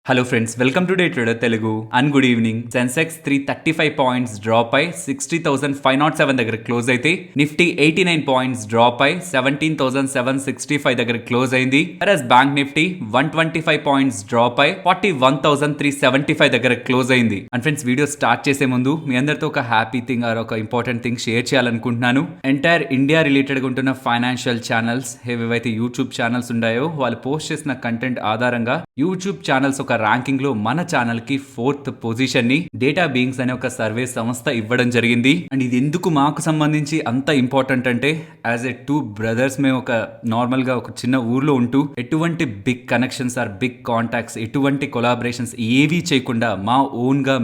Hello friends, welcome to day trader Telugu and good evening. Sensex 335 points drop అయి 60,507 దగ్గర close అయితే, Nifty 89 points drop అయి 17,765 దగ్గర క్లోజ్ అయింది. వెరస్ బ్యాంక్ నిఫ్టీ 125 పాయింట్స్ డ్రాప్ అయి 41,375 దగ్గర క్లోజ్ అయింది. అండ్ ఫ్రెండ్స్, వీడియో స్టార్ట్ చేసే ముందు మీ అందరితో ఒక హ్యాపీ థింగ్ ఆర్ ఒక ఇంపార్టెంట్ థింగ్ షేర్ చేయాలనుకుంటున్నాను. ఎంటైర్ ఇండియా రిలేటెడ్ గా ఉంటున్న ఫైనాన్షియల్ ఛానల్స్ ఏవైతే యూట్యూబ్ ఛానల్స్ ఉన్నాయో, వాళ్ళు పోస్ట్ చేసిన కంటెంట్ ఆధారంగా యూట్యూబ్ ఛానల్స్ ఒక ర్యాంకింగ్ లో మన ఛానల్ కి 4th పొజిషన్ ని డేటా బీయింగ్స్ అనే ఒక సర్వే సంస్థ ఇవ్వడం జరిగింది. అండ్ ఇది ఎందుకు మాకు సంబంధించి అంత ఇంపార్టెంట్ అంటే, యాజ్ ఎ 2 బ్రదర్స్ మేము ఒక నార్మల్ గా ఒక చిన్న ఊర్లో ఉంటూ ఎటువంటి big connections or big contacts, ఎటువంటి కొలాబరేషన్స్ ఏవీ చేయకుండా మా ఓన్ గా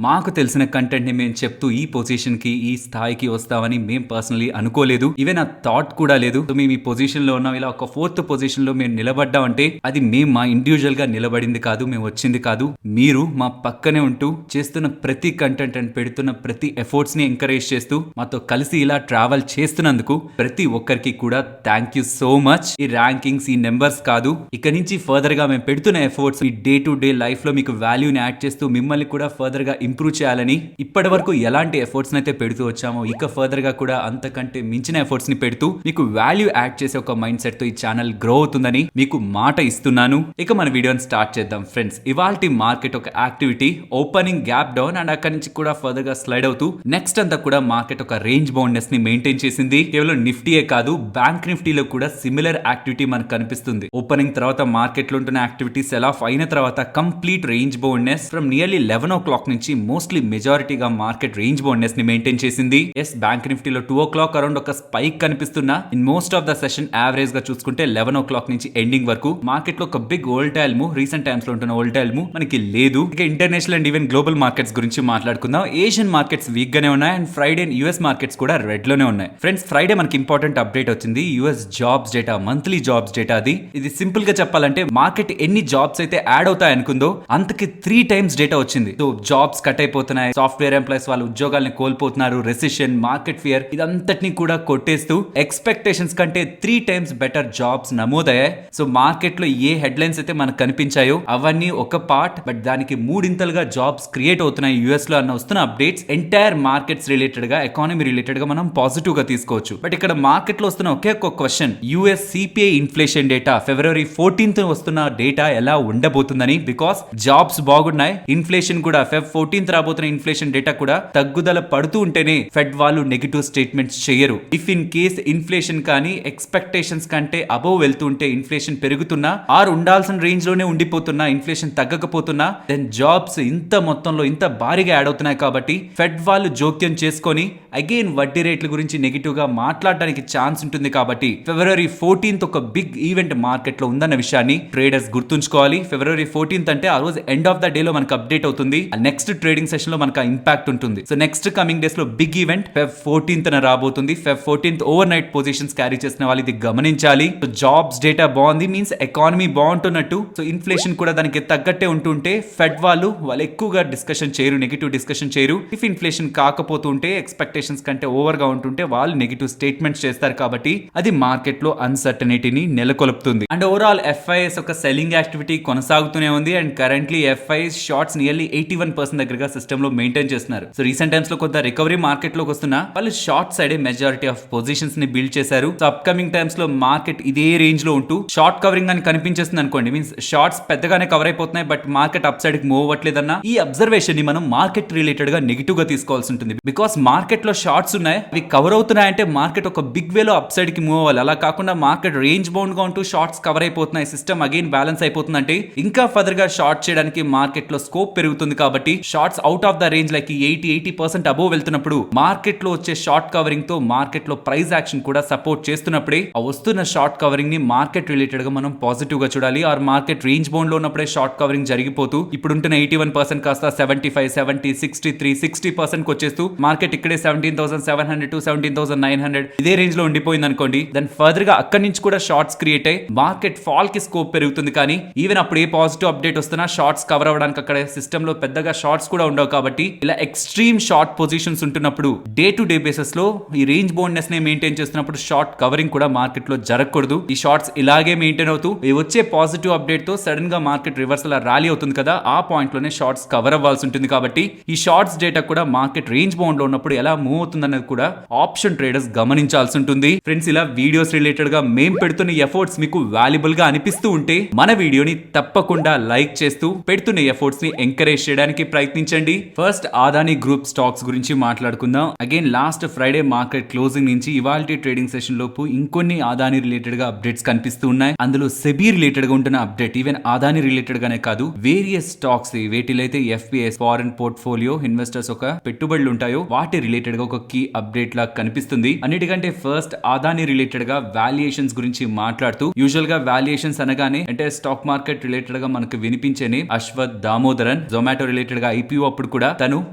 మాకు తెలిసిన కంటెంట్ ని మేము చెప్తూ ఈ పొజిషన్ కి, ఈ స్థాయికి వస్తామని మేము పర్సనలీ అనుకోలేదు. ఈవెన్ ఆ థాట్ కూడా లేదు. మేము ఈ పొజిషన్ లో ఉన్నాం, ఇలా ఒక 4th పొజిషన్ లో మేము నిలబడ్డామంటే అది మేము మా ఇండివిజువల్ గా నిలబడింది కాదు, మేము వచ్చింది కాదు. మీరు మా పక్కనే ఉంటూ చేస్తున్న ప్రతి కంటెంట్ అండ్ పెడుతున్న ప్రతి ఎఫర్ట్స్ ని ఎంకరేజ్ చేస్తూ మాతో కలిసి ఇలా ట్రావెల్ చేస్తున్నందుకు ప్రతి ఒక్కరికి కూడా థ్యాంక్ యూ సో మచ్. ఈ ర్యాంకింగ్స్, ఈ నెంబర్స్ కాదు, ఇక నుంచి ఫర్దర్ గా మేము పెడుతున్న efforts me day to day life లో మీకు వాల్యూని యాడ్ చేస్తూ మిమ్మల్ని కూడా ఫర్దర్ గా ఇంప్రూవ్ చేయాలని ఇప్పటి వరకు ఎలాంటి ఎఫర్ట్స్ అయితే పెడుతూ వచ్చామో, ఇక ఫర్దర్ గా కూడా అంతకంటే మించిన ఎఫర్ట్స్ ని పెడుతూ మీకు వాల్యూ యాడ్ చేసే ఒక మైండ్ సెట్ తో ఈ ఛానల్ గ్రో అవుతుందని మీకు మాట ఇస్తున్నాను. ఇక మన వీడియోని స్టార్ట్ చేద్దాం ఫ్రెండ్స్. ఇవాల్టి మార్కెట్ ఒక activity opening gap down and అక్కడి నుంచి కూడా ఫర్దర్ గా స్లైడ్ అవుతూ నెక్స్ట్ అంతా కూడా మార్కెట్ ఒక రేంజ్ బౌండ్నెస్ ని మెయింటైన్ చేసింది. కేవలం నిఫ్టీయే కాదు, బ్యాంక్ నిఫ్టీలో కూడా సిమిలర్ యాక్టివిటీ మనకు కనిపిస్తుంది. ఓపెనింగ్ తర్వాత మార్కెట్ లో ఉంటున్న యాక్టివిటీ సెల్ ఆఫ్ అయిన తర్వాత complete range boundness from nearly 11 o'clock నుంచి మోస్ట్లీ మెజారిటీగా మార్కెట్ రేంజ్ బౌండ్నెస్ ని మెయింటైన్ చేసింది. ఎస్, బ్యాంక్ నిఫ్టీలో 2 o'clock అరౌండ్ ఒక స్పైక్ కనిపిస్తున్నా in most of the session average గా చూసుకుంటే 11 o'clock నుంచి ఎండింగ్ వరకు మార్కెట్ లో ఒక big volatile move, recent times లో ఉంటున్న వోల్టైల్ మూవ్ మనకి లేదు. ఇక international and even global markets గురించి మాట్లాడుకుందాం. ఏషియన్ మార్కెట్స్ వీక్ గానే ఉన్నాయి అండ్ ఫ్రైడే యుఎస్ మార్కెట్స్ కూడా రెడ్ లోనే ఉన్నాయి. ఫ్రెండ్స్, ఫ్రైడే మనకి ఇంపార్టెంట్ అప్డేట్ వచ్చింది. US jobs data, monthly jobs data. ఇది సింపుల్ గా చెప్పాలంటే మార్కెట్ ఎన్ని జాబ్స్ అయితే యాడ్ అవుతాయి అనుకుందో అంతకి 3 times డేటా వచ్చింది. సో జాబ్స్ కట్ అయిపోతున్నాయి, సాఫ్ట్వేర్ ఎంప్లాయీస్ వాళ్ళ ఉద్యోగాలను కోల్పోతున్నారు, రెసిషన్, మార్కెట్ ఫియర్ ఇదంతటిని కూడా కొట్టేస్తూ ఎక్స్పెక్టేషన్స్ కంటే 3 times బెటర్ జాబ్స్ నమోదయ్యాయి. సో మార్కెట్ లో ఏ హెడ్లైన్స్ అయితే మనకు కనిపించాయో అవన్నీ ఒక పార్ట్, బట్ దానికి 3 జాబ్స్ క్రియేట్ అవుతున్నాయి యుఎస్ లో అన్న వస్తున్న అప్డేట్స్ ఎంటైర్ మార్కెట్స్ రిలేటెడ్ గా, ఎకానమీ రిలేటెడ్ గా మనం పాజిటివ్ గా తీసుకోవచ్చు. బట్ ఇక్కడ మార్కెట్ లో వస్తున్న ఒకే ఒక question, US CPI inflation data February 14th వస్తున్న డేటా ఎలా ఉండబోతుందని. బికాస్ జాబ్స్ బాగున్నాయి, ఇన్ఫ్లేషన్ కూడా Feb 14th రాబోతున్న ఇన్ఫ్లేషన్ డేటా కూడా తగ్గుదల పడుతూ ఉంటేనే ఫెడ్ వాళ్ళు నెగిటివ్ స్టేట్మెంట్స్ చేయరు. ఇఫ్ ఇన్ కేస్ ఇన్ఫ్లేషన్ కానీ ఎక్స్పెక్టేషన్స్ కంటే అబోవ్ వెళ్తుంటే, ఇన్ఫ్లేషన్ పెరుగుతున్నా ఆర్ ఉండాల్సిన రేంజ్ లోనే ఉండిపోతున్నా, ఇన్ఫ్లేషన్ తగ్గకపోతున్నా, దెన్ జాబ్స్ ఇంత మొత్తంలో ఇంత భారీగా యాడ్ అవుతున్నాయి. కాబట్టి ఫెడ్ వాళ్ళు జోక్యం చేసుకొని అగైన్ వడ్డీ రేట్ల గురించి నెగిటివ్ గా మాట్లాడడానికి ఛాన్స్ ఉంటుంది. కాబట్టి February 14th ఒక బిగ్ ఈవెంట్ మార్కెట్ లో ఉందన్న విషయాన్ని ట్రేడర్స్ గుర్తుంచుకోవాలి. February 14th అంటే ఆ రోజు ఎండ్ ఆఫ్ ద డే లో మనకు అప్డేట్ అవుతుంది. నెక్స్ట్ ట్రేడింగ్ సెషన్ లో మనకు ఇంపాక్ట్ ఉంటుంది. సో నెక్స్ట్ కమింగ్ డేస్ లో బిగ్ ఈవెంట్ Feb 14th రాబోతుంది. Feb 14th over night positions carry చేసిన వాళ్ళు ఇది గమనించాలి. సో జాబ్స్ డేటా బాగుంది మీన్స్ ఎకానమీ బాగుంటున్నట్టు. సో ఇన్ఫ్లేషన్ కూడా దానికి తగ్గట్టే ఉంటుంటే ఫెడ్ వాళ్ళు ఎక్కువగా డిస్కషన్ చేయరు, నెగిటివ్ డిస్కషన్ చేయరు. ఇఫ్ ఇన్ఫ్లేషన్ కాకపోతుంటే, ఎక్స్పెక్టేషన్స్ కంటే ఓవర్ గా ఉంటుంటే వాళ్ళు నెగిటివ్ స్టేట్మెంట్స్ చేస్తారు. కాబట్టి అది మార్కెట్ లో అన్సర్టనిటీని నెలకొల్పుతుంది. అండ్ ఓవరాల్ ఎఫ్ఐఎస్ ఒక సెల్లింగ్ యాక్టివిటీ కొనసాగుతూనే ఉంది. And currently FIs shorts nearly 81% దగ్గరగా సిస్టమ్ లో మెయింటైన్ చేస్తున్నారు. సో రీసెంట్ టైమ్స్ లో కొంత రికవరీ మార్కెట్ లోకి వస్తున్నా వాళ్ళు short side majority of positions ని బిల్డ్ చేశారు. సో అప్కమింగ్ టైమ్స్ లో మార్కెట్ ఇదే రేంజ్ లో ఉంటూ షార్ట్ కవరింగ్ అని కనిపించేస్తుంది అనుకోండి, మీన్స్ షార్ట్స్ పెద్దగానే కవర్ అయిపోతున్నాయి బట్ మార్కెట్ అప్ సైడ్ కి మూవ్ అవ్వట్లేదన్న ఈ అబ్జర్వేషన్ ని మనం మార్కెట్ రిలేటెడ్ గా నెగిటివ్ గా తీసుకోవాల్సి ఉంటుంది. బికాస్ మార్కెట్ లో షార్ట్స్ ఉన్నాయి, అవి కవర్ అవుతున్నాయంటే మార్కెట్ ఒక బిగ్ వే లో అప్ సైడ్ కి మూవ్ అవ్వాలి. అలా కాకుండా మార్కెట్ రేంజ్ బౌండ్ గా ఉంటూ షార్ట్స్ కవర్ అయిపోతున్నాయి, సిస్టమ్ అగైన్ బ్యాలెన్స్ అయిపోతుందంటే ఇంకా ఫర్దర్ గా షార్ట్ చేయడానికి మార్కెట్ లో స్కోప్ పెరుగుతుంది. కాబట్టి shorts out of the range like 80% above వెళ్తున్నప్పుడు మార్కెట్ లో వచ్చే షార్ట్ కవరింగ్ తో మార్కెట్ లో ప్రైస్ యాక్షన్ కూడా సపోర్ట్ చేస్తున్నప్పుడే ఆ వస్తున్న షార్ట్ కవరింగ్ ని మార్కెట్ రిలేటెడ్ గా మనం పాజిటివ్ గా చూడాలి. ఆర్ మార్కెట్ రేంజ్ బౌండ్ లో ఉన్నప్పుడే షార్ట్ కవరింగ్ జరిగిపోతూ ఇప్పుడు ఉంటున్న 81% కాస్త 75, 70, 63, 60% వచ్చేస్తూ మార్కెట్ ఇక్కడే 17,700 to 17,900 ఇదే రేంజ్ లో ఉండిపోయింది అనుకోండి, దెన్ ఫర్దర్ గా అక్కడి నుంచి కూడా షార్ట్స్ క్రియేట్ అయ్యి మార్కెట్ ఫాల్ కి స్కోప్ పెరుగుతుంది. కానీ ఈవెన్ అప్పుడు ఏ పాజిటివ్ అప్డేట్ వస్తున్నా షార్ట్స్ కవర్ అవ్వడానికి అక్కడ సిస్టమ్ లో పెద్దగా షార్ట్స్ కూడా ఉండవు. కాబట్టి ఇలా ఎక్స్ట్రీమ్ షార్ట్ పొజిషన్స్ ఉంటున్నప్పుడు డే టు డే బేసిస్ లో ఈ రేంజ్ బౌండ్నెస్ ని మెయింటైన్ చేస్తున్నప్పుడు షార్ట్ కవరింగ్ కూడా మార్కెట్ లో జరగకూడదు. ఈ షార్ట్స్ ఇలాగే మెయింటైన్ అవుతూ వచ్చే పాజిటివ్ అప్డేట్ తో తో సడన్ గా మార్కెట్ రివర్సల్ ర్యాలీ అవుతుంది కదా, ఆ పాయింట్ లోనే షార్ట్స్ కవర్ అవ్వాల్సి ఉంటుంది. కాబట్టి ఈ షార్ట్స్ డేటా కూడా మార్కెట్ రేంజ్ బౌండ్ లో ఉన్నప్పుడు ఎలా మూవ్ అవుతుంది అనేది కూడా ఆప్షన్ ట్రేడర్స్ గమనించాల్సి ఉంటుంది. ఫ్రెండ్స్, ఇలా వీడియోస్ రిలేటెడ్ గా మేము పెడుతున్న ఎఫర్ట్స్ మీకు వాల్యుబుల్ గా అనిపిస్తూ ఉంటే మన వీడియోని తప్పకుండా లైక్ చేస్తూ పెడుతున్న ఎఫర్ట్స్ ని ఎంకరేజ్ చేయడానికి ప్రయత్నించండి. ఫస్ట్ అదానీ గ్రూప్ స్టాక్స్ గురించి మాట్లాడుకుందాం. Again last Friday market closing నుంచి ఇవాల్టి ట్రేడింగ్ సెషన్ లోపు ఇంకొన్ని అదానీ రిలేటెడ్ గా అప్డేట్స్ కనిపిస్తూ ఉన్నాయి. అందులో సెబీ రిలేటెడ్ గా ఉంటున్న అప్డేట్ ఈవెన్ అదానీ రిలేటెడ్ గానే కాదు, వేరియస్ స్టాక్స్ వేటిలో అయితే ఎఫ్పిఎస్ ఫారెన్ పోర్ట్ఫోలియో ఇన్వెస్టర్స్ ఒక పెట్టుబడులు ఉంటాయో వాటి రిలేటెడ్ గా ఒక కీ అప్డేట్ లా కనిపిస్తుంది. అన్నిటికంటే ఫస్ట్ అదానీ రిలేటెడ్ గా వాల్యుయేషన్స్ గురించి మాట్లాడుతూ, యూజువల్ గా వాల్యుయేషన్స్ అనగానే అంటే స్టాక్ మార్కెట్ రిలేటెడ్ గా మనకు వినిపించని అశ్వత్ దామోదరన్ జొమాటో రిలేటెడ్ గా ఐపీఓ అప్పుడు కూడా తను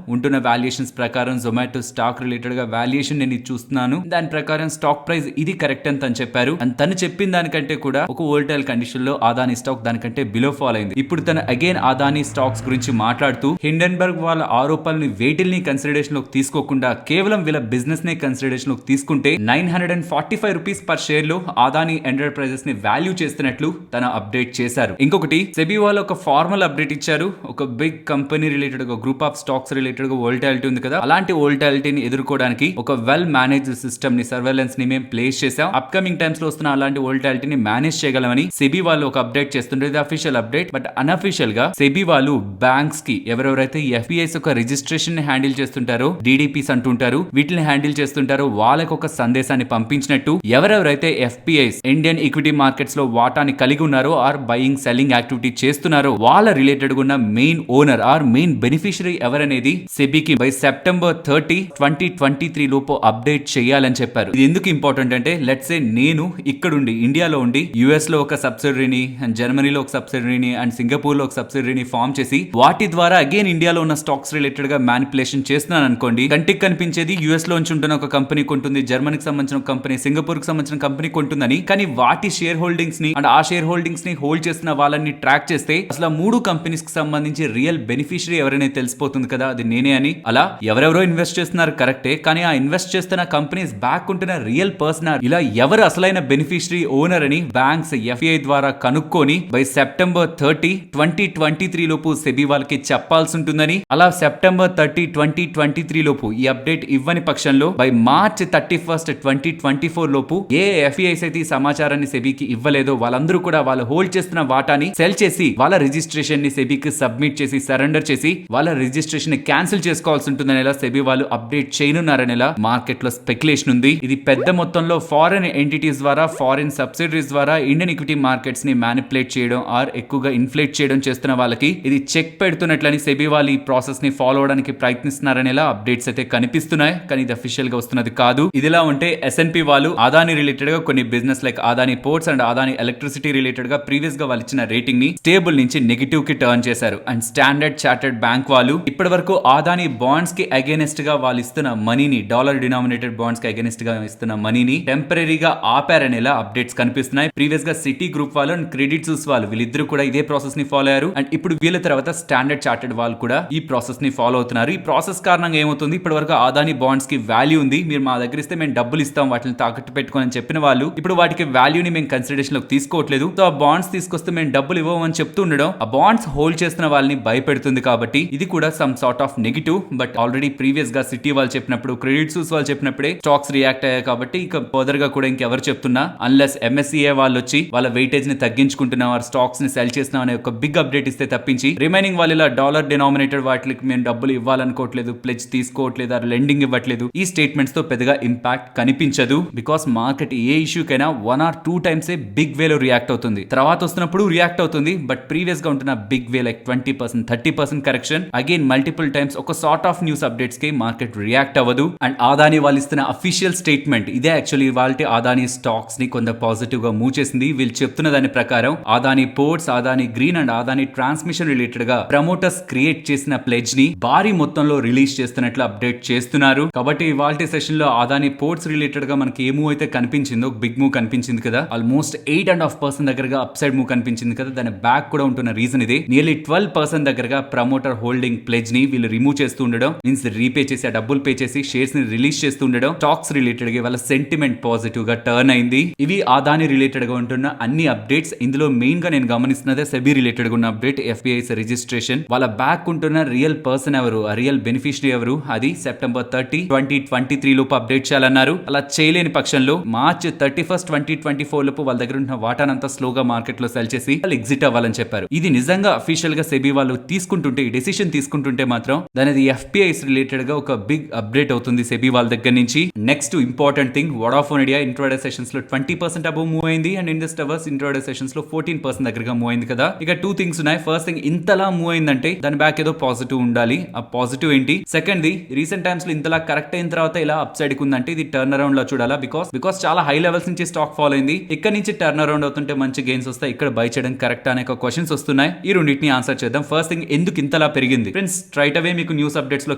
ఉంటున్న వాల్యుయేషన్స్ ప్రకారం జొమాటో స్టాక్ రిలేటెడ్ గా వాల్యుయేషన్ నేను చూస్తున్నాను, దాని ప్రకారం స్టాక్ ప్రైస్ ఇది కరెక్ట్ అని తను చెప్పారు. అండ్ తను చెప్పిన దానికంటే కూడా ఒక వోల్టైల్ కండిషన్ లో అదానీ స్టాక్ దానికంటే బిలో ఫాల్ అయింది. ఇప్పుడు తను అగైన్ అదానీ స్టాక్స్ గురించి మాట్లాడుతూ హిండెన్బర్గ్ వాళ్ళ ఆరోపణల్ని వేటిల్ని కన్సిడరేషన్ లోకి తీసుకోకుండా కేవలం వీళ్ళ బిజినెస్ నే కన్సిడరేషన్ లోకి తీసుకుంటే 945 రూపీస్ పర్ షేర్ లో అదానీ ఎంటర్ప్రైజెస్ ని వాల్యూ చేస్తున్నట్లు తన అప్డేట్ చేశారు. ఇంకొకటి సెబీ వాళ్ళు ఒక ఫార్మల్ అప్డేట్ ఇచ్చారు. ఒక బిగ్ కంపెనీ రిలేటెడ్ గా గ్రూప్ ఆఫ్ స్టాక్స్ రిలేటెడ్ గా వోల్టాలిటీ ఉంది కదా, అలాంటి వోల్టాలిటీని ఎదుర్కోవడానికి ఒక వెల్ మేనేజ్డ్ సిస్టమ్ ని సర్వేలెన్స్ ని మేము ప్లేస్ చేసాం. అప్కమింగ్ టైమ్స్ లో వస్తున్న అలాంటి వోల్టాలిటీని మేనేజ్ చేయగలమని సెబీ వాళ్ళు ఒక అప్డేట్ చేస్తుంటే ఇది అఫీషియల్ అప్డేట్. బట్ అన్అఫీషియల్ గా సెబీ వాళ్ళు బ్యాంక్స్ కి ఎవరెవరైతే ఎఫ్పిఐస్ ఒక రిజిస్ట్రేషన్ ని హ్యాండిల్ చేస్తుంటారో, డిడిపిస్ అంటుంటారు, వీటిని హ్యాండిల్ చేస్తుంటారో వాళ్ళకి ఒక సందేశాన్ని పంపించినట్టు ఎవరెవరైతే ఎఫ్పిఐస్ ఇండియన్ ఈక్విటీ మార్కెట్స్ లో వాటాని కలిగి ఉన్నారో ఆర్ బయింగ్ సెల్లింగ్ యాక్టివిటీ చేస్తున్నారో వాళ్ళ రిలేటెడ్ ఉన్న main owner are main beneficiary ఎవరనేది సెబీకి బై సెప్టెంబర్ 30, 2023 లోపు అప్డేట్ చేయాలని చెప్పారు. ఇది ఎందుకు ఇంపార్టెంట్ అంటే లెట్స్ సే నేను ఇక్కడుండి ఇండియాలో ఉండి యుఎస్ లో ఒక సబ్సిడరీని అండ్ జర్మనీలో ఒక సబ్సిడరీని అండ్ సింగపూర్ లో ఒక సబ్సిడరీని ఫామ్ చేసి వాటి ద్వారా అగైన్ ఇండియాలో ఉన్న స్టాక్స్ రిలేటెడ్ గా మ్యానిపులేషన్ చేస్తున్నాను అనుకోండి. కంటికి కనిపించేది యుఎస్ లో ఉంటున్న ఒక కంపెనీ కొంటుంది, జర్మనీకి సంబంధించిన కంపెనీ, సింగపూర్ కి సంబంధించిన కంపెనీ కొంటుందని, కానీ వాటి షేర్ హోల్డింగ్స్ ని అండ్ ఆ షేర్ హోల్డింగ్స్ ని హోల్డ్ చేస్తున్న వాళ్ళని ట్రాక్ చేస్తే అసలు 3 కంపెనీస్ కి సంబంధించి రియల్ బెనిఫిషరీ ఎవరైనా తెలిసిపోతుంది కదా, అది నేనే అని. అలా ఎవరెవరో ఇన్వెస్ట్ చేస్తున్నారు కరెక్టే, కానీ ఆ ఇన్వెస్ట్ చేస్తున్న కంపెనీస్ బ్యాక్ ఉంటున్న రియల్ పర్సన్ ఇలా ఎవరు అసలైన బెనిఫిషరీ ఓనర్ అని బ్యాంక్స్ ఎఫ్ఐ ద్వారా కనుక్కొని బై సెప్టెంబర్ 30, 2023 లోపు సెబీ వాళ్ళకి చెప్పాల్సి ఉంటుందని. అలా సెప్టెంబర్ 30, 2023 లోపు ఈ అప్డేట్ ఇవ్వని పక్షంలో బై మార్చ్ 31, 2024 లోపు ఏ ఎఫ్ఐస్ అయితే ఈ సమాచారాన్ని సెబీకి ఇవ్వలేదో వాళ్ళందరూ కూడా వాళ్ళు హోల్డ్ చేస్తున్న వాటాని సెల్ చేసి వాళ్ళ రిజిస్ట్రేషన్ ని సెబీకి సబ్మిట్ చేసి సరెండర్ చేసి వాళ్ళ రిజిస్ట్రేషన్ ని క్యాన్సిల్ చేసుకోవాల్సి ఉంటుందనేలా సెబీ వాళ్ళు అప్డేట్ చేయనున్నారనేలా మార్కెట్ లో స్పెక్యులేషన్ ఉంది. ఇది పెద్ద మొత్తంలో ఫారెన్ ఎంటిటీస్ ద్వారా, ఫారెన్ సబ్సిడరీస్ ద్వారా ఇండియన్ ఈక్విటీ మార్కెట్స్ ని మ్యానిపులేట్ చేయడం ఆర్ ఎక్కువగా ఇన్ఫ్లేట్ చేయడం చేస్తున్న వాళ్ళకి ఇది చెక్ పెడుతున్నట్లని సెబీ వాళ్ళు ఈ ప్రాసెస్ ని ఫాలో అవడానికి ప్రయత్నిస్తున్నారనేలా అప్డేట్స్ అయితే కనిపిస్తున్నాయి, కానీ ఇది అఫీషియల్ గా వస్తున్నది కాదు. ఇదిలా ఉంటే ఎస్ఎన్పి వాళ్ళు అదానీ రిలేటెడ్ గా కొన్ని business like Adani ports and Adani electricity related గా ప్రీవియస్ గా వాళ్ళు ఇచ్చిన రేటింగ్ ని స్టేబుల్ నుంచి నెగిటివ్ కి టర్న్ చేశారు. అండ్ స్టాండర్డ్ చార్టర్డ్ బ్యాంక్ వాళ్ళు ఇప్పటి వరకు అదానీ బాండ్స్ కి అగైనెస్ట్ గా వాళ్ళు ఇస్తున్న మనీని, డాలర్ డినామినేటెడ్ బాండ్స్ కి అగైనెస్ట్ గా ఇస్తున్న మనీని టెంపరీగా ఆపారనేలా అప్డేట్స్ కనిపిస్తున్నాయి. ప్రీవియస్ గా సిటీ గ్రూప్ వాళ్ళు అండ్ క్రెడిట్ సూస్ వాళ్ళు వీళ్ళిద్దరూ కూడా ఇదే ప్రాసెస్ ని ఫాలో అయ్యారు. అండ్ ఇప్పుడు వీళ్ళ తర్వాత స్టాండర్డ్ చార్టర్డ్ వాళ్ళు కూడా ఈ ప్రాసెస్ ని ఫాలో అవుతున్నారు. ఈ ప్రాసెస్ కారణంగా ఏమవుతుంది, ఇప్పటి వరకు అదానీ బాండ్స్ కి వాల్యూ ఉంది, మీరు మా దగ్గర ఇస్తే మేము డబ్బులు ఇస్తాం వాటిని తాకట్టు పెట్టుకోని చెప్పిన వాళ్ళు ఇప్పుడు వాటికి వాల్యూని మేము కన్సిడరేషన్ లోకి తీసుకోవట్లేదు. సో ఆ బాండ్స్ తీసుకొస్తే మేము డబ్బులు ఇవ్వమని చెప్తూ ఉండడం ఆ బాండ్స్ హోల్డ్ చేస్తున్న వాళ్ళని భయపెడుతుంది. కాబట్టి ఇది కూడా some sort of negative. But already previous గా సిటీ వాళ్ళు చెప్పినప్పుడు, క్రెడిట్ సూస్ వాళ్ళు చెప్పినప్పుడే స్టాక్స్ రియాక్ట్ అయ్యాయి. కాబట్టి ఇక ఫర్దర్ గా కూడా ఇంకెవరు చెప్తున్నా అన్లెస్ ఎంఎస్సిఏ వాళ్ళు వచ్చి వాళ్ళ వెయిటేజ్ ని తగ్గించుకుంటున్నాం, స్టాక్స్ ని సెల్ చేస్తున్నాం అనే ఒక బిగ్ అప్డేట్ ఇస్తే తప్పించి రిమైనింగ్ వాళ్ళు ఇలా డాలర్ డినామినేటెడ్ వాటికి మేము డబ్బులు ఇవ్వాలనుకోవట్లేదు, ప్లెజ్ తీసుకోవట్లేదు, లెండింగ్ ఇవ్వట్లేదు, ఈ స్టేట్మెంట్స్ తో పెద్దగా ఇంపాక్ట్ కనిపించదు. బికాస్ మార్కెట్ ఏ ఇష్యూకైనా 1 or 2 times బిగ్ వేలో రియాక్ట్ అవుతుంది, తర్వాత వస్తున్నప్పుడు రియాక్ట్ అవుతుంది. బట్ ప్రీవియస్ గా ఉంటున్న big way like 20%, 30% correction again multiple times ఒక సార్ట్ ఆఫ్ న్యూస్ అప్డేట్స్ కి మార్కెట్ రియాక్ట్ అవ్వదు. అండ్ అదానీ వాళ్ళు ఇస్తున్న అఫీషియల్ స్టేట్మెంట్ ఇదే యాక్చువల్లీ వాళ్ళ అదానీ స్టాక్స్ ని కొంత పాజిటివ్ గా మూవ్ చేసింది. వీళ్ళు చెప్తున్న దాని ప్రకారం Adani ports, Adani green and Adani transmission related గా ప్రమోటర్స్ క్రియేట్ చేసిన ప్లెడ్జ్ ని భారీ మొత్తంలో రిలీజ్ చేస్తున్నట్లు అప్డేట్ చేస్తున్నారు. కాబట్టి ఇవాళ సెషన్ లో అదానీ పోర్ట్స్ రిలేటెడ్ గా మనకి ఏ మూవ్ అయితే కనిపించిందో, బిగ్ మూవ్ కనిపించింది కదా, ఆల్మోస్ట్ 8.5% దగ్గరగా అప్ సైడ్ మూవ్ కనిపించింది కదా, దాని బ్యాక్ కూడా ఉంటున్న రీజన్ ఇదే. నియర్లీ 12% దగ్గరగా ప్రమోటర్ హోల్డింగ్ ప్లెడ్జ్ ని వీళ్ళు రిమూవ్ చేస్తూ ఉండడం, మీన్స్ రీపే చేసి ఆ డబ్బులు పే చేసి షేర్స్ ని రిలీజ్ చేస్తూ ఉండడం స్టాక్స్ రిలేటెడ్ గా వాళ్ళ సెంటిమెంట్ పాజిటివ్ గా టర్న్ అయింది. ఇవి అదానీ రిలేటెడ్ గా ఉంటున్న అన్ని అప్డేట్స్. ఇందులో మెయిన్ గా ఇంకా నేను గమనిస్తున్నదే సెబీ రిలేటెడ్ ఉన్న అప్డేట్. ఎఫ్పిఐస్ రిజిస్ట్రేషన్ వాళ్ళ బ్యాక్ ఉంటున్న రియల్ పర్సన్ ఎవరు, ఆ రియల్ బెనిఫిషరీ ఎవరు, అది సెప్టెంబర్ 30, 2023 లోపు అప్డేట్ చేయాలన్నారు. అలా చేయలేని పక్షంలో మార్చ్ 31, 2024 లోపు వాళ్ళ దగ్గర ఉన్న వాటానంతా స్లోగా మార్కెట్ లో సెల్ చేసి వాళ్ళు ఎగ్జిట్ అవ్వాలని చెప్పారు. ఇది నిజంగా అఫీషియల్ గా సెబీ వాళ్ళు తీసుకుంటుంటే, ఈ డెసిషన్ తీసుకుంటుంటే మాత్రం దాని ఎఫ్పిఐస్ రిలేటెడ్ గా ఒక బిగ్ అప్డేట్ అవుతుంది సెబీ వాళ్ళ దగ్గర నుంచి. Next important thing, Vodafone idea intraday sessions లో 20% అబౌవ్ మూవ్ అయింది and Indus towers intraday sessions లో 14% దగ్గరగా మూవ్ అయింది కదా. ఇక 2 థింగ్స్ ఉన్నాయి. ఫస్ట్ థింగ్, ఇంతలా మూవ్ అయిందంటే దాని బ్యాక్ ఏదో పాజిటివ్ ఉండాలి. ఆ పాజిటివ్ ఏంటి? సెకండ్ ది, రీసెంట్ టైమ్స్ లో ఇంతలా కరెక్ట్ అయిన తర్వాత ఇలా అప్ సైడ్ కి ఉందంటే ఇది టర్న్ అరౌండ్ లో చూడాలా. బికాస్ చాలా హై లెవెల్స్ నుంచి స్టాక్ ఫాల్ అయింది. ఇక్కడ నుంచి టర్న్ అరౌండ్ అవుతుంటే మంచి గెయిన్స్ వస్తాయి. ఇక్కడ బై చేయడం కరెక్ట్ అనే క్వశ్చన్స్ వస్తున్నాయి. ఈ రెండింటిని ఆన్సర్ చేద్దాం. ఫస్ట్ థింగ్, ఎందుకు ఇంతలా పెరిగింది? ఫ్రెండ్స్, స్ట్రైట్ అవే మీకు న్యూస్ అప్డేట్స్ లో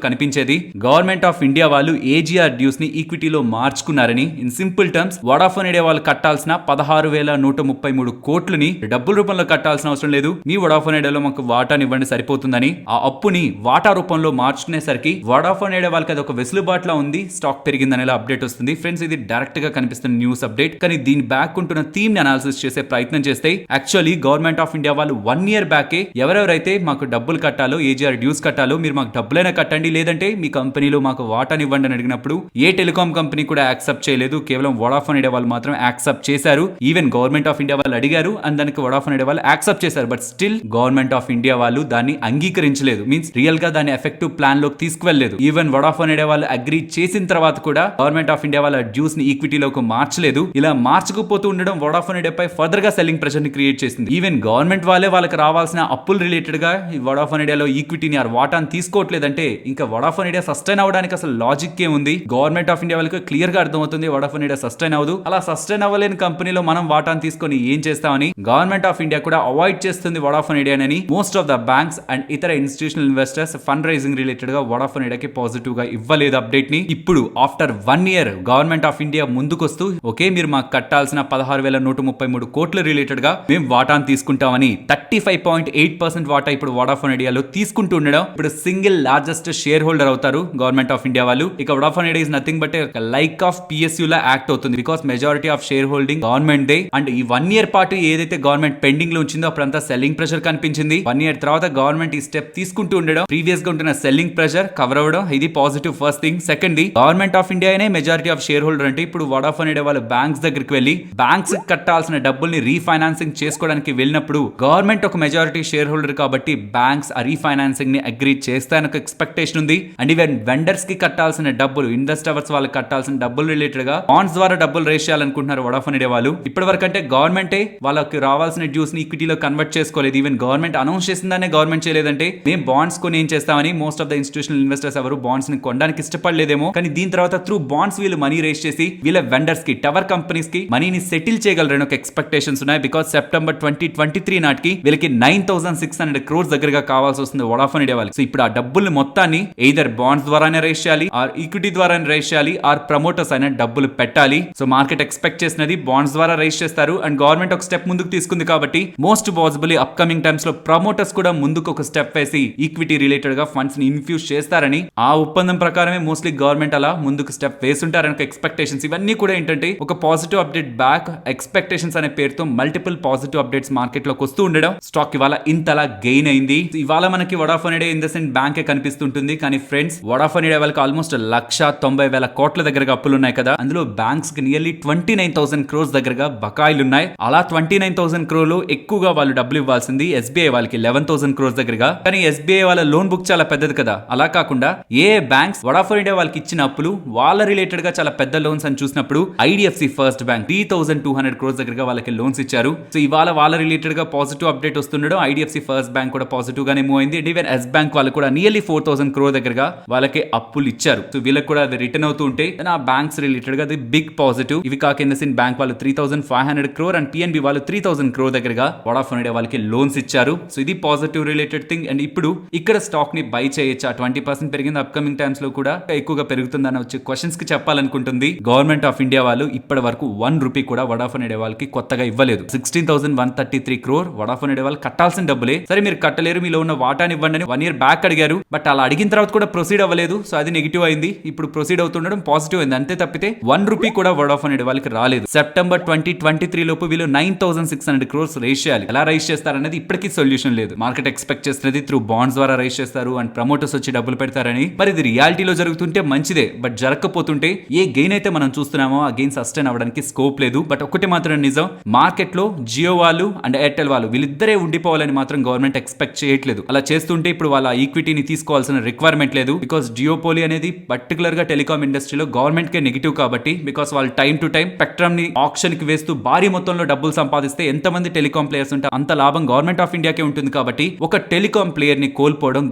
కనిపించేది, గవర్నమెంట్ ఆఫ్ ఇండియా వాళ్ళు ఏజీఆర్ డ్యూస్ ని ఈక్విటీలో మార్చుకున్నారని. In simple terms, Vodafone Idea వాళ్ళు కట్టాల్సిన 16,133 కోట్లని డబ్బుల రూపంలో కట్టాల్సిన అవసరం లేదు, మీ వోడాఫోన్ ఐడియాలో మాకు వాటాని ఇవ్వండి సరిపోతుందని. ఆ అప్పుని వాటా రూపంలో మార్చుకునేసరికి వోడాఫోన్ ఐడియా వాళ్ళకి అది ఒక వెసులుబాటులా ఉంది, స్టాక్ పెరిగిందనేలా అప్డేట్ వస్తుంది. ఫ్రెండ్స్, ఇది డైరెక్ట్ గా కనిపిస్తున్న న్యూస్ అప్డేట్. కానీ దీని బ్యాక్ ఉంటున్న థీమ్ ని అనాలిసిస్ చేసే ప్రయత్నం చేస్తే యాక్చువల్లీ గవర్నమెంట్ ఆఫ్ ఇండియా వాళ్ళు 1 year బ్యాకే ఎవరెవరైతే మాకు డబ్బులు కట్టాలో, ఏజీఆర్ డ్యూస్ కట్టాలో, మీరు మాకు డబ్బులైనా కట్టండి లేదంటే మీ కంపెనీలో మాకు వాటాని ఇవ్వండి అని అడిగినప్పుడు ఏ టెలికాం కంపెనీ కూడా యాక్సెప్ట్ చేయలేదు. కేవలం వోడాఫోన్ ఐడియా వాళ్ళు మాత్రం యాక్సెప్ట్ చేశారు. ఈవెన్ గవర్నమెంట్ ఆఫ్ ఇండియా వాళ్ళు అడిగారు అండ్ దానికి వోడాఫోన్ ఐడియా వాళ్ళు యాక్సెప్ట్ చేశారు. But still government of India వాళ్ళు దాన్ని అంగీకరించలేదు. మీన్స్ రియల్ గా దాన్ని ఎఫెక్టివ్ ప్లాన్ లోకి తీసుకువెళ్ళలేదు. ఈవెన్ వోడాఫోన్ ఐడియా వాళ్ళు అగ్రీ చేసిన తర్వాత కూడా గవర్నమెంట్ ఆఫ్ ఇండియా వాళ్ళ డ్యూస్ ని ఈక్విటీలోకి మార్చలేదు. ఇలా మార్చుకుపోతూ ఉండడం వోడాఫోన్ ఐడియా పై ఫర్దర్ గా సెల్లింగ్ ప్రెషర్ ని క్రియేట్ చేసింది. ఈవెన్ గవర్నమెంట్ వాళ్ళే వాళ్ళకి రావాల్సిన అప్పులు రిలేటెడ్ గా వోడాఫోన్ ఐడియాలో ఈక్విటీని వాటాను తీసుకోవట్లేదంటే ఇంకా వోడాఫోన్ ఐడియా సస్టైన్ అవడానికి అసలు లాజిక్ ఏ ఉంది? గవర్నమెంట్ ఆఫ్ ఇండియా వాళ్ళకి క్లియర్ గా అర్థమవుతుంది వోడాఫోన్ ఐడియా సస్టైన్ అవ్వదు. అలా సస్టైన్ అవ్వలేని కంపెనీలో మనం వాటాను తీసుకొని ఏం చేస్తామని గవర్నమెంట్ ఆఫ్ ఇండియా కూడా అవాయిడ్ చేస్తుంది వోడాఫోన్ ఐడియాని. Most of the banks and ఇతర institutional investors fund raising related గా వోడాఫోన్ ఐడియాకి పాజిటివ్ గా ఇవ్వలేదు అప్డేట్ ని. ఇప్పుడు after 1 year government of India ముందుకొస్తూ ఓకే మీరు మాకు కట్టాల్సిన 16,133 కోట్ల రిలేటెడ్ గా మేము వాటాను తీసుకుంటామని 35.8% వాటా ఇప్పుడు వోడాఫోన్ ఐడియాలో తీసుకుంటూ ఉండడం. ఇప్పుడు సింగిల్ లార్జెస్ట్ షేర్ హోల్డర్ అవుతారు గవర్నమెంట్ ఆఫ్ ఇండియా వాళ్ళు. ఇక Vodafone Idea is nothing but like of PSU లా యాక్ట్ అవుతుంది. Because majority of share holding government దే. అండ్ ఈ 1 year పాటు ఏదైతే గవర్నమెంట్ పెండింగ్ లో ఉంచిందో అప్పుడంతా సెల్లింగ్ ప్రెషర్ కనిపించింది. 1 year తర్వాత గవర్నమెంట్ ఈ స్టెప్ తీసుకుంటూ ఉండడం, ప్రీవియస్ గా ఉంటున్న సెల్లింగ్ ప్రెషర్ కవర్ అవ్వడం, ఇది పాజిటివ్ ఫస్ట్ థింగ్. సెకండ్ ది, గవర్నమెంట్ ఆఫ్ ఇండియానే మెజారిటీ ఆఫ్ షేర్ హోల్డర్ అంటే ఇప్పుడు వోడాఫోన్ ఐడియా వాళ్ళు బ్యాంక్స్ దగ్గరికి వెళ్లి బ్యాంక్స్ కట్టాల్సిన డబ్బుల్ని రీఫైనాన్సింగ్ చేసుకోవడానికి వెళ్ళినప్పుడు గవర్నమెంట్ ఒక మెజారిటీ షేర్ హోల్డర్ కాబట్టి బ్యాంక్స్ ఆ రీఫైనాన్సింగ్ ని అగ్రీ చేస్తాయని ఒక ఎక్స్పెక్టేషన్ ఉంది. అండ్ ఈవెన్ వెండర్స్ కి కట్టాల్సిన డబ్బులు, ఇండస్ టవర్స్ వాళ్ళకి కట్టాల్సిన డబ్బులు రిలేటెడ్ గా బాండ్స్ ద్వారా డబ్బులు రేస్ చేయాలనుకుంటున్నారు వోడాఫోన్ ఐడియా వాళ్ళు. ఇప్పటి వరకు అంటే గవర్నమెంటే వాళ్ళకి రావాల్సిన డ్యూస్ ని ఈక్విటీలో కన్వర్ట్ చేసుకోలేదు. ఈవెన్ గవర్నమెంట్ అనౌన్స్ చేసిందానే గవర్నమెంట్ చేయలేదంటే మేము బాండ్స్ కొని ఏం చేస్తామని most of the institutional investors ఎవరు బాండ్స్ ని కొనడానికి ఇష్టపడలేదేమో. కానీ దీని తర్వాత త్రూ బాండ్స్ వీళ్ళు మనీ రేస్ చేసి వీళ్ళ వెండర్స్ కి, టవర్ కంపెనీస్ కి మనీని సెటిల్ చేయగలరని ఒక ఎక్స్పెక్టేషన్స్ ఉన్నాయి. బికాస్ సెప్టెంబర్ 2023 నాటికి వీళ్ళకి 9,600 crores దగ్గరగా కావాల్సి వస్తుంది వోడాఫోన్ ఐడియా వాళ్ళకి. సో ఇప్పుడు ఆ డబ్బుల్ని మొత్తాన్ని ఎయిదర్ బాండ్స్ ద్వారానే రేస్ చేయాలి, ఆర్ ఈక్విటీ ద్వారానే రేస్ చేయాలి, ఆర్ ప్రమోటర్స్ అయినా డబ్బులు పెట్టాలి. సో మార్కెట్ ఎక్స్పెక్ట్ చేసినది బాండ్స్ ద్వారా రేస్ చేస్తారు. అండ్ గవర్నమెంట్ ఒక స్టెప్ ముందుకు తీసుకుంది కాబట్టి మోస్ట్ పాసిబుల్ అప్కమింగ్ టైమ్స్ లో ప్రమోటర్స్ కూడా ముందుకు ఒక స్టెప్ వేసి ఈక్విటీ రిలేటెడ్ గా ఫండ్స్ ని ఇన్ఫ్యూజ్ చేస్తారని, ఆ ఒప్పందం ప్రకారమే మోస్ట్లీ గవర్నమెంట్ అలా ముందుకు స్టెప్ వేసుంటారని ఒక ఎక్స్పెక్టేషన్స్. ఇవన్నీ కూడా ఏంటంటే ఒక పాజిటివ్ అప్డేట్ బ్యాక్ ఎక్స్పెక్టేషన్స్ అనే పేరుతో మల్టిపుల్ పాజిటివ్ అప్డేట్స్ మార్కెట్ లోకి వస్తూ ఉండడం స్టాక్ ఇవాళ ఇంతలా గెయిన్ అయింది. ఇవాళ మనకి వోడాఫోన్ ఐడియా ఇన్ ద సెంట్ బ్యాంకే కనిపిస్తుంటుంది. కానీ ఫ్రెండ్స్, వోడాఫోన్ ఐడియా వాళ్ళకి ఆల్మోస్ట్ 1,90,000 కోట్ల దగ్గరగా అప్పులు ఉన్నాయి కదా. అందులో బ్యాంక్స్ కి నియర్లీ 29,000 crores దగ్గరగా బకాయిలు ఉన్నాయి. అలా 29,000 crores ఎక్కువగా వాళ్ళు డబ్బులు ఇవ్వాల్సింది ఎస్బీఐ వాళ్ళకి 11,000 crores దగ్గరగా. కానీ ఎస్బీఐ వాళ్ళ లోన్ బుక్ చాలా పెద్దది కదా. అలా కాకుండా ఏ బ్యాంక్స్ వోడాఫోన్ ఐడియా వాళ్ళకి ఇచ్చిన అప్పులు వాళ్ళ రిలేటెడ్ గా చాలా పెద్ద లోన్స్ అని చూసినప్పుడు ఐడిఎఫ్సి ఫస్ట్ బ్యాంక్ 3,200 crores దగ్గరగా వాళ్ళకి లోన్స్ ఇచ్చారు. సో ఇవాళ వాళ్ళ రిలేటెడ్ గా పాజిటివ్ అప్డేట్ వస్తుండడం, ఐడిఎఫ్సి ఫస్ట్ బ్యాంక్ కూడా పాజిటివ్ గానే మూవ్ అయింది. ఈవెన్ ఎస్ బ్యాంక్ వాళ్ళు కూడా నియర్లీ 4,000 crores దగ్గరగా వాళ్ళకి అప్పులు ఇచ్చారు. సో వీళ్ళకి కూడా అది రిటర్న్ అవుతూ ఉంటే ఆ బ్యాంక్స్ రిలేటెడ్ గా అది బిగ్ పాజిటివ్. ఇవి కాక ఇండస్ఇండ్ బ్యాంక్ వాళ్ళు 3,500 crores అండ్ పిఎన్బి వాళ్ళు 3,000 crores దగ్గరగా వోడాఫోన్ ఐడియా వాళ్ళకి లోన్స్ ఇచ్చారు. సో ఇది పాజిటివ్ రిలేటెడ్ థింగ్. అండ్ ఇప్పుడు ఇక్కడ స్టాక్ ని బై చేయొచ్చా? 20% పెరిగింది. అప్కమింగ్ టైమ్స్ లో కూడా ఎక్కువగా పెరుగుతుందని వచ్చే క్వశ్చన్స్ కి చెప్పాలనుకుంటుంది గవర్నమెంట్ ఆఫ్ ఇండియా వాళ్ళు. ఇప్పటి వరకు 1 రూపీ కూడా వోడాఫోన్ ఐడియా వాళ్ళకి కొత్తగా ఇవ్వలేదు. 16,133 crores వోడాఫోన్ ఐడియా వాళ్ళు కట్టాల్సిన డబ్బులే. సరే మీరు కట్టలేరు, మీలో ఉన్న వాటాని ఇవ్వండి అని 1 year బ్యాక్ అడిగారు. బట్ అలా అడిగిన తర్వాత కూడా ప్రొసీడ్ అవ్వలేదు. సో అది నెగిటివ్ అయింది. ఇప్పుడు ప్రొసీడ్ అవుతుండడం పాజిటివ్ అయింది. అంతే తప్పితే 1 రూపీ కూడా వోడాఫోన్ ఐడియా వాళ్ళకి రాలేదు. సెప్టెంబర్ 2023 లోపు వీళ్ళు 9,600 crores రైజ్ చేయాలి. ఎలా రైజ్ చేస్తారనేది ఇప్పటికీ సొల్యూషన్ లేదు. మార్కెట్ ఎక్స్పెక్ట్ చేస్తున్నది త్రూ బాండ్స్ ద్వారా రైజ్ చేస్తారు అండ్ ప్రమోటర్స్ వచ్చి డబ్బులు పెడతారని. మరి ఇది రియాలిటీలో జరుగుతుంటే మంచిదే, బట్ జరగకపోతుంటే ఏ గెయిన్ అయితే మనం చూస్తున్నామో ఆ గెయిన్ సస్టైన్ అవ్వడానికి స్కోప్ లేదు. బట్ ఒకటి మాత్రం నిజం, మార్కెట్ లో జియో వాళ్ళు అండ్ ఎయిర్టెల్ వాళ్ళు వీళ్ళిద్దరే ఉండిపోవాలని మాత్రం గవర్నమెంట్ ఎక్స్పెక్ట్ చేయట్లేదు. అలా చేస్తుంటే ఇప్పుడు వాళ్ళ ఈక్విటీని తీసుకోవాల్సిన రిక్వైర్మెంట్ లేదు. బికాస్ జియోపోలి అనేది పర్టికులర్ గా టెలికాం ఇండస్ట్రీలో గవర్నమెంట్ కే నెగిటివ్ కాబట్టి, బికాస్ వాళ్ళు టైం టు టైం స్పెక్ట్రమ్ ని ఆప్షన్ కి వేస్తూ భారీ మొత్తంలో డబ్బులు సంపాదిస్తే ఎంతమంది టెలికాం ప్లేయర్స్ ఉంటే అంత లాభం గవర్నమెంట్ ఆఫ్ ఇండియాకే ఉంటుంది. కాబట్టి ఒక టెలికాం ప్లేయర్ ని కోల్పోవడం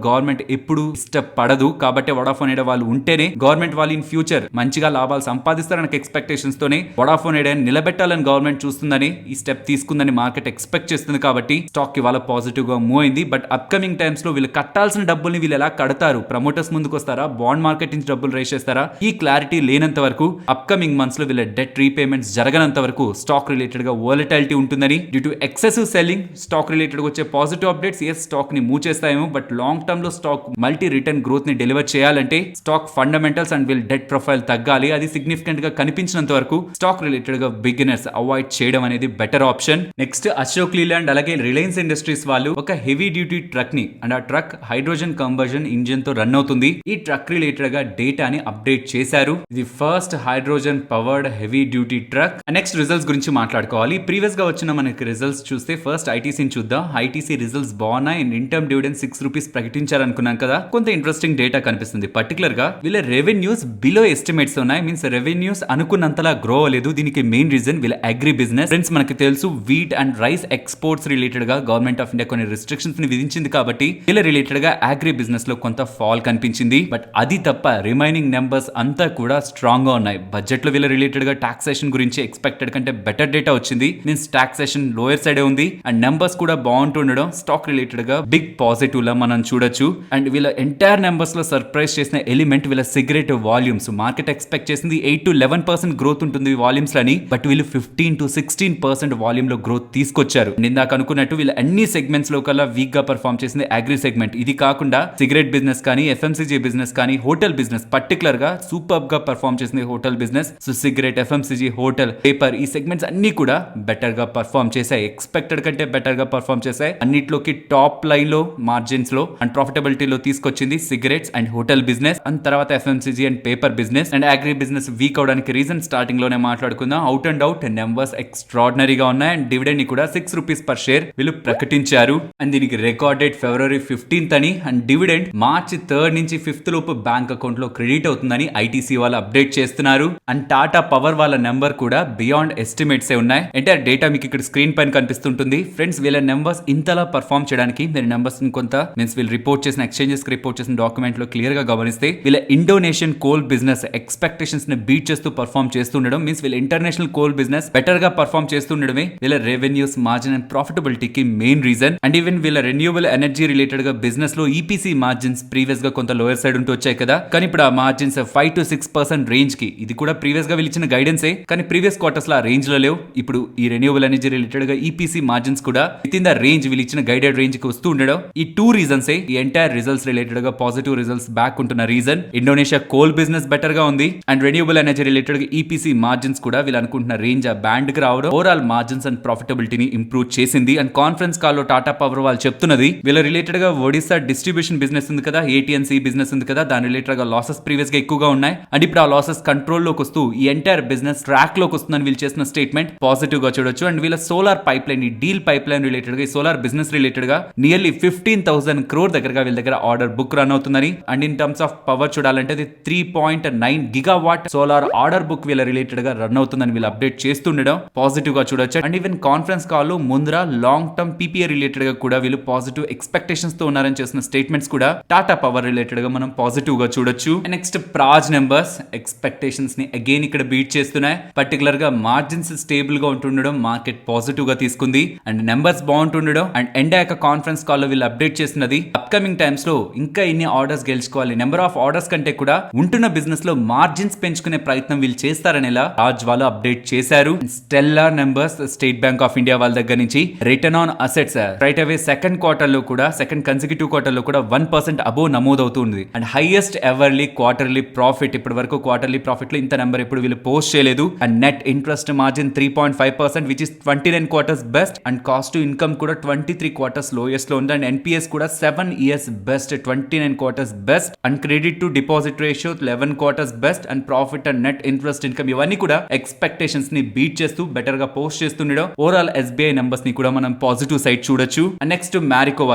గవర్నమెంట్ ఎప్పుడు ఇష్టపడదు. కాబట్టి వోడాఫోన్ ఐడియా వాళ్ళు ఉంటేనే గవర్నమెంట్ వాళ్ళు ఇన్ ఫ్యూచర్ మంచిగా లాభాలు సంపాదిస్తారని ఎక్స్పెక్టేషన్స్ తోనే వోడాఫోన్ ఐడియా నిలబెట్టాలని గవర్నమెంట్ చూస్తుందని ఈ స్టెప్ తీసుకుందని మార్కెట్ ఎక్స్పెక్ట్ చేస్తుంది. కాబట్టి స్టాక్ ఇవాళ పాజిటివ్ గా మూవ్ అయింది. బట్ అప్కమింగ్ టైమ్స్ లో వీళ్ళు కట్టాల్సిన డబ్బుల్ని వీళ్ళు ఎలా కడతారు, ప్రమోటర్స్ ముందుకు వస్తారా, బాండ్ మార్కెట్ నుంచి డబ్బులు రేస్ చేస్తారా, ఈ క్లారిటీ లేనంత వరకు అప్కమింగ్ మంత్స్ లో వీళ్ళ డెట్ రీపేమెంట్స్ జరగనంత వరకు స్టాక్ రిలేటెడ్ గా వోలటిలిటీ ఉంటుందని, due to excessive selling stock related వచ్చే పాజిటివ్ అప్డేట్స్ స్టాక్ ని మూవ్ చేస్తాయేమో. బట్ లాంగ్ టర్మ్ లో స్టాక్ మల్టీ రిటర్న్ గ్రోత్ ని డెలివర్ చేయాలంటే స్టాక్ ఫండమెంటల్స్ అండ్ వీళ్ళ డెట్ ప్రొఫైల్ తగ్గాలి. అది సిగ్నిఫికెంట్ గా కనిపించినంత వరకు స్టాక్ రిలేటెడ్ గా బిగినర్స్ అవాయిడ్ చేయడం అనేది better option. Next Ashok Leyland అలాగే రిలయన్స్ ఇండస్ట్రీస్ వాళ్ళు ఒక హెవీ డ్యూటీ ట్రక్ ని అండ్ ఆ ట్రక్ హైడ్రోజన్ కంబర్జన్ ఇంజిన్ తో రన్ అవుతుంది. ఈ ట్రక్ రిలేటెడ్ గా డేటాని అప్డేట్ చేశారు. ఇది first hydrogen powered heavy duty truck. Next results గురించి మాట్లాడుకోవాలి. ప్రీవియస్ గా వచ్చిన మనకి రిజల్ట్స్ చూస్తే ఫస్ట్ ఐటీసీని చూద్దాం. ఐటీసీ రిజల్ట్స్ బాగున్నాయి and interim dividend 6 rupees ప్రకటించారనుకున్నాం కదా, కొంత ఇంట్రెస్టింగ్ డేటా కనిపిస్తుంది. పర్టికులర్ గా వీళ్ళ రెవెన్యూస్ బిలో ఎస్టిమేట్స్ ఉన్నాయి. మీన్స్ రెవెన్యూస్ అనుకున్నంతలా గ్రో అవ్వలేదు. దీనికి మెయిన్ రీజన్ వీళ్ళ అగ్రి బిజినెస్. ఫ్రెండ్స్ మనకి తెలుసు wheat and rice exports related గా గవర్నమెంట్ ఆఫ్ ఇండియా కొన్ని రిస్ట్రిక్షన్స్ ని విధించింది. కాబట్టి వీళ్ళ రిలేటెడ్ గా అగ్రి బిజినెస్ లో కొంత ఫాల్ కనిపించింది. బట్ అది తప్ప రిమైనింగ్ నెంబర్స్ అంతా కూడా స్ట్రాంగ్ గా ఉన్నాయి. బడ్జెట్ లో వీళ్ళ రిలేటెడ్ గా టాక్సేషన్ గురించి ఎక్స్పెక్టెడ్ కంటే బెటర్ డేటా వచ్చింది. మీన్స్ టాక్సేషన్ లోయర్ సైడ్ ఉంది అండ్ నెంబర్స్ కూడా బాగుంటుండడం స్టాక్ రిలేటెడ్ గా బిగ్ పాజిటివ్ లా మనం చూడొచ్చు. అండ్ వీళ్ళ ఎంటైర్ నెంబర్స్ లో సర్ప్రైజ్ చేసిన ఎలిమెంట్ వీళ్ళ సిగరెట్ వాల్యూమ్స్. మార్కెట్ ఎక్స్పెక్ట్ చేసింది 8 to 11% గ్రోత్ ఉంటుంది వాల్యూమ్స్ లని, బట్ వీళ్ళు 15 to 16% వాల్యూమ్ లో గ్రోత్ తీసుకొచ్చారు. ఇందాక అనుకున్నట్టు వీళ్ళ అన్ని సెగ్మెంట్స్ లో కల్లా వీక్ గా పర్ఫార్మ్ చేసింది అగ్రి సెగ్మెంట్. ఇది కాకుండా సిగరెట్ బిజినెస్ కానీ, ఎఫ్ఎంసీజీ బిజినెస్ కానీ, హోటల్ బిజినెస్ పర్టికులర్ గా సూపర్ గా పర్ఫార్మ్ చేసింది hotel business. So cigarette, FMCG, hotel, paper ఈ సెగ్మెంట్స్ అన్ని కూడా బెటర్ గా పర్ఫార్మ్ చేశాయి. ఎక్స్పెక్టెడ్ కంటే బెటర్ గా పర్ఫార్మ్ చేశాయి. అన్నిట్లోకి టాప్ లైన్ లో మార్జిన్స్ లో అండ్ ప్రాఫిటబిలిటీలో తీసుకొచ్చింది cigarettes and hotel business. And తర్వాత FMCG and paper business. And agri business weak అవడానికి రీజన్ స్టార్టింగ్ లోనే మాట్లాడుకుందాం. అవుట్ అండ్ అవుట్ నెంబర్స్ ఎక్స్ట్రాడినరీగా ఉన్నాయి అండ్ డివిడెండ్ ని కూడా 6 రూపీస్ పర్ షేర్ వీళ్ళు ప్రకటించారు. అండ్ దీనికి రికార్డ్ డేట్ February 15th అని అండ్ డివిడెండ్ March 3rd నుంచి 5th లోపు బ్యాంక్ అకౌంట్ లో క్రెడిట్ అవుతుందని ఐటీసీ వాళ్ళు అప్డేట్ చేస్తున్నారు. అండ్ టాటా పవర్ వాళ్ళ నెంబర్ కూడా బియాండ్ ఎస్టిమేట్స్ ఉన్నాయి. ఎంటైర్ డేటా మీకు ఇక్కడ స్క్రీన్ పైన కనిపిస్తుంటుంది. ఫ్రెండ్స్ వీళ్ళ నెంబర్స్ ఇంతలా పర్ఫార్మ్ చేయడానికి మీరు నెంబర్స్ కొంత మీన్స్ వీళ్ళు రిపోర్ట్ చేసిన ఎక్స్చేంజెస్ రిపోర్ట్ చేసిన డాక్యుమెంట్ లో క్లియర్ గా గమనిస్తే వీళ్ళ ఇండోనేషియన్ కోల్ బిజినెస్ ఎక్స్పెక్టేషన్స్ ని బీట్ చేస్తూ పర్ఫార్మ్ చేస్తుండడం, మీన్స్ వీళ్ళ ఇంటర్నేషనల్ కోల్ బిజినెస్ బెటర్ గా పర్ఫార్మ్ చేస్తుండడమే వీళ్ళ రెవెన్యూస్, మార్జిన్ అండ్ ప్రాఫిటబిలిటీకి మెయిన్ రీజన్. అండ్ ఈవెన్ వీళ్ళ రెన్యూవబుల్ ఎనర్జీ రిలేటెడ్ గా బిజినెస్ లో ఈపీసీ మార్జిన్స్ ప్రీవియస్ గా కొంత లోయర్ సైడ్ ఉంటూ వచ్చాయి కదా, కానీ ఇప్పుడు ఆ మార్జిన్స్ 5 to 6% రేంజ్ కి, ఇది కూడా ప్రీవియస్ గా వీళ్ళు ఇచ్చిన గైడెన్సే, కానీ ప్రీవియస్ క్వార్టర్స్ లో ఆ రేంజ్ లో లేవు. ఇప్పుడు ఈ రెన్యూవబుల్ ఎనర్జీ రిలేటెడ్ గా ఈపీసీ మార్జిన్స్ కూడా విత్ ఇన్ ద రేంజ్ వీళ్ళు ఇచ్చిన గైడెడ్ రేంజ్ కి వస్తూ ఉండడం. ఈ 2 రీజన్స్ ఈ ఎంటైర్ రిజల్ట్స్ రిలేటెడ్ గా పాజిటివ్ రిజల్ట్స్ బ్యాక్ ఉంటున్న reason. Indonesia coal business better గా ఉంది అండ్ రెన్యూవబుల్ ఎనర్జీ రిలేటెడ్ గా ఈపీసీ మార్జిన్స్ కూడా వీళ్ళు అనుకుంటున్న రేంజ్ ఆ బ్యాండ్ కి రావడం ఓవరాల్ మార్జిన్స్ అండ్ ప్రాఫిటబిలిటీని ఇంప్రూవ్ చేసింది. అండ్ కాన్ఫరెన్స్ కాల్ లో టాటా పవర్ వాళ్ళు చెప్తున్నది వీళ్ళ రిలేటెడ్ గా ఒడిశా డిస్ట్రిబ్యూషన్ బిజినెస్ ఉంది కదా, ఏటీఎన్సీ బిజినెస్ ఉంది కదా, దాని రిలేటెడ్ గా లాసెస్ ప్రీవియస్ గా ఎక్కువగా ఉన్నాయి అండ్ ఇప్పుడు ఆ లాసెస్ కంట్రోల్ లోకి వస్తూ ఈ ఎంటైర్ బిజినెస్ ట్రాక్ లోకి వస్తుందని వీళ్ళు చేసిన స్టేట్మెంట్ పాజిటివ్ గా చూడొచ్చు. అండ్ వీళ్ళ సోలార్ పైప్ లైన్, ఈ డీల్ పైప్ లైన్ రిలేటెడ్ గా, ఈ సోలార్ బిజినెస్ రిలేటెడ్ గా నియర్లీ 15,000 crore దగ్గరగా వీళ్ళ దగ్గర ఆర్డర్ బుక్ రన్ అవుతుందని. And in terms of power చూడాలంటే అది 3.9 gigawatt సోలార్ ఆర్డర్ బుక్ వీళ్ళ రిలేటెడ్ గా రన్ అవుతుందని వీళ్ళు అప్డేట్ చేస్తుండడం పాజిటివ్ గా చూడొచ్చు. అండ్ ఈవెన్ కాన్ఫరెన్స్ కాల్ ముందర లాంగ్ టర్మ్ పీపీఏ రిలేటెడ్ గా కూడా వీళ్ళు పాజిటివ్ ఎక్స్పెక్టేషన్స్ తో ఉన్నారని చేసిన స్టేట్మెంట్స్ కూడా టాటా పవర్ రిలేటెడ్ గా మనం పాజిటివ్ గా చూడొచ్చు. నెక్స్ట్ ప్రాజ్ నెంబర్స్ ఎక్స్పెక్టేషన్స్ ని అగైన్ ఇక్కడ బీట్ చేస్తున్నాయి. పర్టికులర్ గా మార్జిన్స్ స్టేబుల్ గా ఉంటుండడం మార్కెట్ పాజిటివ్ గా తీసుకుంది అండ్ నెంబర్స్ బాగుంటుండడం. అండ్ ఎండ్ కాన్ఫరెన్స్ కాల్ లో వీళ్ళు అప్డేట్ చేస్తున్నది అప్కమింగ్ టైమ్స్ లో ఇంకా ఇన్ని ఆర్డర్స్ గెలుచుకోవాలి, నెంబర్ ఆఫ్ ఆర్డర్స్ కంటే కూడా ఉంటున్న బిజినెస్ లో మార్జిన్స్ పెంచుకునే ప్రయత్నం వీళ్ళు చేస్తారనేలా రాజ్ వాళ్ళు అప్డేట్ చేశారు. Stellar numbers State Bank of India వాళ్ళ దగ్గర నుంచి return on assets right away second quarter లో కూడా, సెకండ్ కన్సిక్యూటివ్ క్వార్టర్ లో కూడా 1% అబోవ్ నమోదవుతుంది. And highest ever quarterly profit, ఇప్పటి వరకు క్వార్టర్లీ ప్రాఫిట్ లో ఇంత నెంబర్ ఇప్పుడు వీళ్ళు పోస్ట్ చేయలేదు. And net interest margin 3.5% which is 29 quarters best and cost to income కూడా 23 quarters lowest లో ఉంది అండ్ NPS కూడా 7 years best, 29 quarters best and credit to deposit ratio 11 quarters best and profit and net interest income ఇవన్నీ కూడా expectations ని beat చేస్తూ better గా post చేస్తుండడం. Overall SBI numbers ని కూడా మనం పాజిటివ్ సైడ్ చూడొచ్చు. అండ్ నెక్స్ట్ మ్యారికో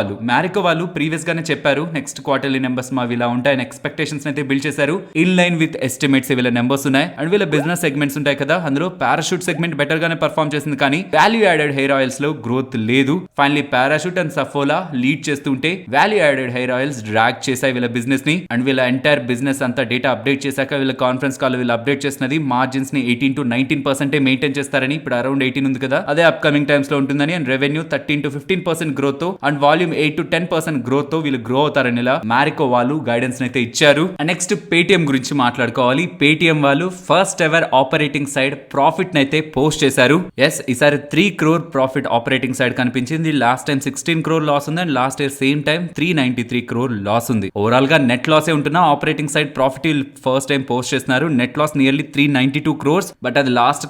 వాళ్ళు ప్రీవియస్ గానే చెప్పారు నెక్స్ట్ క్వార్టర్లీ నెంబర్స్ మా ఇలా ఉంటాయి అండ్ ఎక్స్పెక్టేషన్స్ అయితే బిల్డ్ చేశారు. ఇన్ లైన్ విత్ ఎస్టిమేట్స్ వీళ్ళ నెంబర్స్ ఉన్నాయి అండ్ వీళ్ళ బిజినెస్ సెగ్మెంట్స్ ఉంటాయి కదా, అందులో పారాషూట్ సెగ్మెంట్ బెటర్ గానే పర్ఫార్మ్ చేసింది కానీ వాల్యూ యాడెడ్ హెయిర్ ఆయిల్స్ లో గ్రోత్ లేదు. Finally Parachute and Saffola lead చేస్తుంటే value added hair oils drag చేశాయి వీళ్ళ బిజినెస్ ని. అండ్ వీళ్ళ ఎంటైర్ బిజినెస్ అంతా డేటా అప్డేట్ చేశాక వీళ్ళ కాన్ఫరెన్స్ కాల్ వీళ్ళు అప్డేట్ చేసినది మార్జిన్స్ ని 18 to 19% మెయింటైన్ చేస్తారని. ఇప్పుడు అరౌండ్ 18 ఉంది కదా, అదే అప్కమింగ్ టైమ్స్ లో ఉంటుందని. అండ్ రెవెన్యూ 13 to 15% గ్రోత్ తో అండ్ వాల్యూమ్ 8 to 10% గ్రోత్ తో వీళ్ళు గ్రో అవుతారని ఇలా మ్యారికో వాళ్ళు గైడెన్స్ అయితే ఇచ్చారు. అండ్ నెక్స్ట్ పేటిఎం గురించి మాట్లాడుకోవాలి. పేటిఎం వాళ్ళు first ever operating side profit అయితే పోస్ట్ చేశారు. ఎస్, ఈసారి 3 crore ప్రాఫిట్ ఆపరేటింగ్ సైడ్ కనిపించింది. లాస్ట్ టైం 16 crore లాస్ ఉంది and last year same time 393 crore loss ఉంది. ఓవరాల్ గా నెట్ లాస్ ఉంటున్నా operating side profit first time post చేస్తున్నారు. Net loss nearly 392 crores, but అది last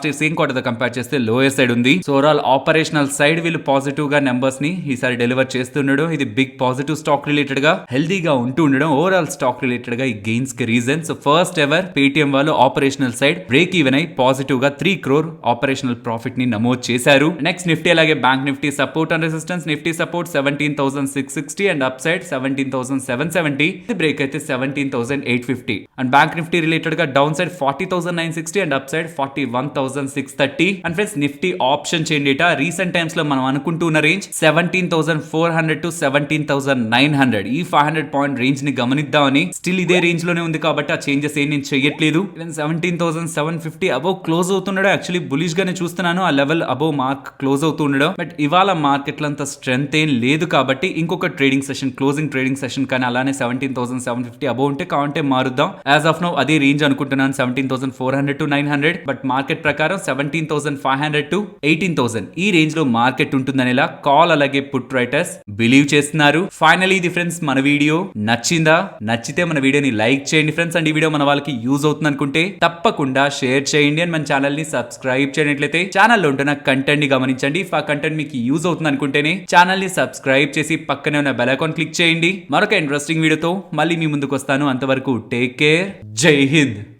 year same quarter తో compare చేస్తే lower side ఉంది. So overall operational side వీళ్ళు positive గా నెంబర్స్ ని ఈసారి డెలివర్ చేస్తుండడం, ఇది బిగ్ పాజిటివ్ స్టాక్ రిలేటెడ్ గా హెల్దీగా ఉంటూ ఉండడం ఓవరాల్ స్టాక్ రిలేటెడ్ గా ఈ గెయిన్స్ కి reason. So first ever Paytm వాళ్ళు ఆపరేషనల్ సైడ్ బ్రేక్ ఈవెన్ అయి పాజిటివ్ గా 3 crore ఆపరేషనల్ ప్రాఫిట్ ని నమోదు చేశారు. నెక్స్ట్ నిఫ్టీ అలాగే bank Nifty support and resistance. Nifty support 17,660 and up side 17,770, break అయితే 17,850. అండ్ బ్యాంక్ నిఫ్టీ రిలేటెడ్ గా down side 40,960 and up side 41,630. And friends Nifty option chain data recent times లో మనం అనుకుంటున్న range 17,400 to 17,900, ఈ 500 point range ని గమనిద్దామని. Still ఇదే range లోనే ఉంది కాబట్టి ఆ చేంజెస్ ఏం నేను చెయ్యట్లేదు. 17,750 అబౌవ్ క్లోజ్ అవుతుండడం యాక్చువల్లీ బులిష్ గానే చూస్తున్నాను. ఆ లెవెల్ అబౌవ్ మార్క్ క్లోజ్ అవుతుండడం, బట్ ఇవాళ మార్కెట్ అంత స్ట్రెంత్ ఏం లేదు కాబట్టి ఇంకొక trading session, closing trading session కానీ అలానే 17,750 అబౌవ్ ఉంటే కావంటే మారుద్దాం. యాజ్ ఆఫ్ నౌ అదే రేంజ్ అనుకుంటున్నాను, 17,400 to 900, బట్ మార్కెట్ ప్రకారం 17,500 to 18,000 ఈ రేంజ్ లో మార్కెట్ ఉంటుందని ఇలా కాల్ అలాగే పుట్ రైటర్స్ బిలీవ్ చేస్తున్నారు. ఫైనలీ ఇది ఫ్రెండ్స్ మన వీడియో నచ్చిందా? నచ్చితే మన వీడియోని లైక్ చేయండి ఫ్రెండ్స్. అండ్ ఈ వీడియో మన వాళ్ళకి యూజ్ అవుతుంది అనుకుంటే తప్పకుండా షేర్ చేయండి అండ్ మన ఛానల్ ని సబ్స్క్రైబ్ చేయనట్లయితే ఛానల్లో ఉంటున్న కంటెంట్ ని గమనించండి. ఇఫ్ ఆ కంటెంట్ మీకు యూజ్ అవుతుంది అనుకుంటేనే ఛానల్ ని సబ్స్క్రైబ్ చేసి పక్కనే ఉన్న బెల్ ఐకాన్ క్లిక్ చేయండి. మరొక ఇంట్రెస్టింగ్ వీడియోతో మళ్ళీ మీ ముందుకు వస్తాను. అంతవరకు టేక్ కేర్, జై హింద్.